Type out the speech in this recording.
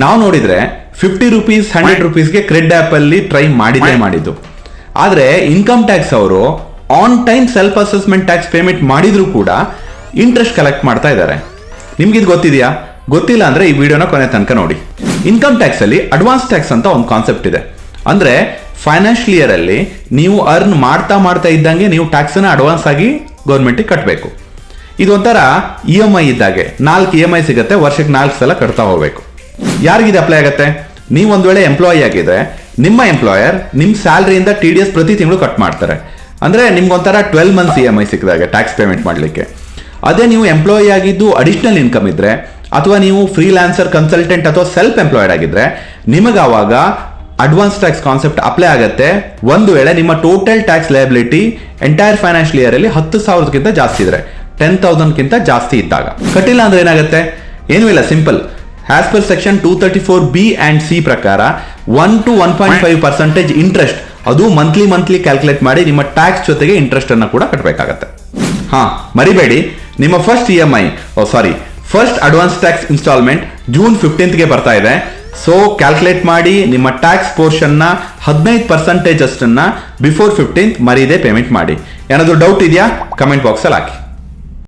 ನಾವು ನೋಡಿದ್ರೆ 50 rupees 100 ರೂಪೀಸ್ಗೆ credit app ಅಲ್ಲಿ ಟ್ರೈ ಮಾಡಿದ್ದು. ಆದ್ರೆ ಇನ್ಕಮ್ ಟ್ಯಾಕ್ಸ್ ಅವರು on time self assessment tax payment ಮಾಡಿದ್ರು ಕೂಡ ಇಂಟ್ರೆಸ್ಟ್ ಕಲೆಕ್ಟ್ ಮಾಡ್ತಾ ಇದ್ದಾರೆ. ನಿಮ್ಗಿದು ಗೊತ್ತಿದೆಯಾ? ಗೊತ್ತಿಲ್ಲ ಅಂದ್ರೆ ಈ ವಿಡಿಯೋನ ಕೊನೆ ತನಕ ನೋಡಿ. ಇನ್ಕಮ್ ಟ್ಯಾಕ್ಸ್ ಅಲ್ಲಿ ಅಡ್ವಾನ್ಸ್ ಟ್ಯಾಕ್ಸ್ ಅಂತ ಒಂದು ಕಾನ್ಸೆಪ್ಟ್ ಇದೆ. ಅಂದ್ರೆ ಫೈನಾನ್ಷಿಯಲ್ ಇಯರ್ ಅಲ್ಲಿ ನೀವು ಅರ್ನ್ ಮಾಡ್ತಾ ಇದ್ದಂಗೆ ನೀವು ಟ್ಯಾಕ್ಸ್ ಅನ್ನ ಅಡ್ವಾನ್ಸ್ ಆಗಿ ಗೌರ್ಮೆಂಟ್ ಕಟ್ಟಬೇಕು. ಇದೊಂಥರ EMI ಇದ್ದಾಗೆ 4 EMI ಸಿಗುತ್ತೆ, ವರ್ಷಕ್ಕೆ 4 ಸಲ ಕಟ್ತಾ ಹೋಗ್ಬೇಕು. ಯಾರಿಗಿದೆ ಅಪ್ಲೈ ಆಗುತ್ತೆ? ನೀವು ಒಂದ್ ವೇಳೆ ಎಂಪ್ಲಾಯಿ ಆಗಿದ್ರೆ ನಿಮ್ಮ ಎಂಪ್ಲಾಯರ್ ನಿಮ್ ಸ್ಯಾಲರಿಯಿಂದ TDS ಪ್ರತಿ ತಿಂಗಳು ಕಟ್ ಮಾಡ್ತಾರೆ. ಅಂದ್ರೆ ನಿಮ್ಗೊಂಥರ 12 months EMI ಸಿಕ್ಕಿದಾಗ ಟ್ಯಾಕ್ಸ್ ಪೇಮೆಂಟ್ ಮಾಡ್ಲಿಕ್ಕೆ. ಅದೇ ನೀವು ಎಂಪ್ಲಾಯಿ ಆಗಿದ್ದು ಅಡಿಷನಲ್ ಇನ್ಕಮ್ ಇದ್ರೆ ಅಥವಾ ನೀವು ಫ್ರೀಲಾನ್ಸರ್, ಕನ್ಸಲ್ಟೆಂಟ್ ಅಥವಾ ಸೆಲ್ಫ್ ಎಂಪ್ಲಾಯ್ಡ್ ಆಗಿದ್ರೆ ನಿಮಗೆ ಅವಾಗ ಅಡ್ವಾನ್ಸ್ ಟ್ಯಾಕ್ಸ್ ಕಾನ್ಸೆಪ್ಟ್ ಅಪ್ಲೈ ಆಗುತ್ತೆ. ಒಂದು ವೇಳೆ ನಿಮ್ಮ total tax liability entire financial year ಅಲ್ಲಿ 10,000ಕ್ಕಿಂತ ಜಾಸ್ತಿ ಇದ್ರೆ, 10,000ಕ್ಕಿಂತ ಜಾಸ್ತಿ ಇದ್ದಾಗ. ಕಟ್ಟಿಲ್ಲ ಅಂದ್ರೆ ಏನಾಗುತ್ತೆ? ಏನೂ ಇಲ್ಲ, simple. As per section 234B and C ಪ್ರಕಾರ 1 to 1.5% ಇಂಟ್ರೆಸ್ಟ್, ಅದು ಮಂತ್ಲಿ ಕ್ಯಾಲ್ಕುಲೇಟ್ ಮಾಡಿ ನಿಮ್ಮ ಟ್ಯಾಕ್ಸ್ ಜೊತೆಗೆ ಇಂಟ್ರೆಸ್ಟ್ ಅನ್ನ ಕೂಡ ಕಟ್ಟಬೇಕಾಗತ್ತೆ. ಮರಿಬೇಡಿ, ನಿಮ್ಮ first advance tax instalment June 15ಗೆ ಬರ್ತಾ ಇದೆ. ಸೊ ಕ್ಯಾಲ್ಕುಲೇಟ್ ಮಾಡಿ ನಿಮ್ಮ ಟ್ಯಾಕ್ಸ್ ಪೋರ್ಷನ್ ನ 15% ಅಷ್ಟನ್ನ ಬಿಫೋರ್ 15th ಮರೀದೆ ಪೇಮೆಂಟ್ ಮಾಡಿ. ಏನಾದರೂ ಡೌಟ್ ಇದೆಯಾ? ಕಮೆಂಟ್ ಬಾಕ್ಸ್ ಅಲ್ಲಿ ಹಾಕಿ.